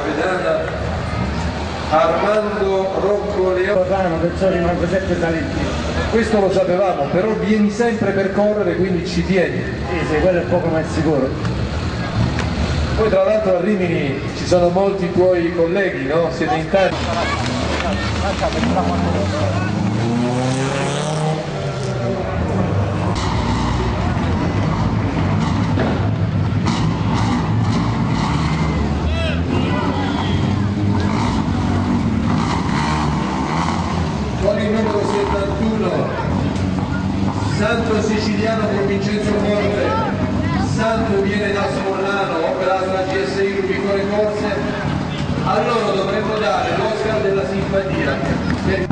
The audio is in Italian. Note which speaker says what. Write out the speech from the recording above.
Speaker 1: Pedana, Armando Rocco Leone,
Speaker 2: perciò rimango sempre salitti.
Speaker 1: questo lo sapevamo, però vieni sempre per correre, quindi ci tieni.
Speaker 2: Sì, quello è poco ma è sicuro.
Speaker 1: Poi tra l'altro a Rimini ci sono molti tuoi colleghi, no? Siete in tanti. Con il numero 71, Santo Siciliano con Vincenzo Forte. Santo viene da Smollano, operato la GSI Rubicone Corse. A loro dovremmo dare l'Oscar della simpatia.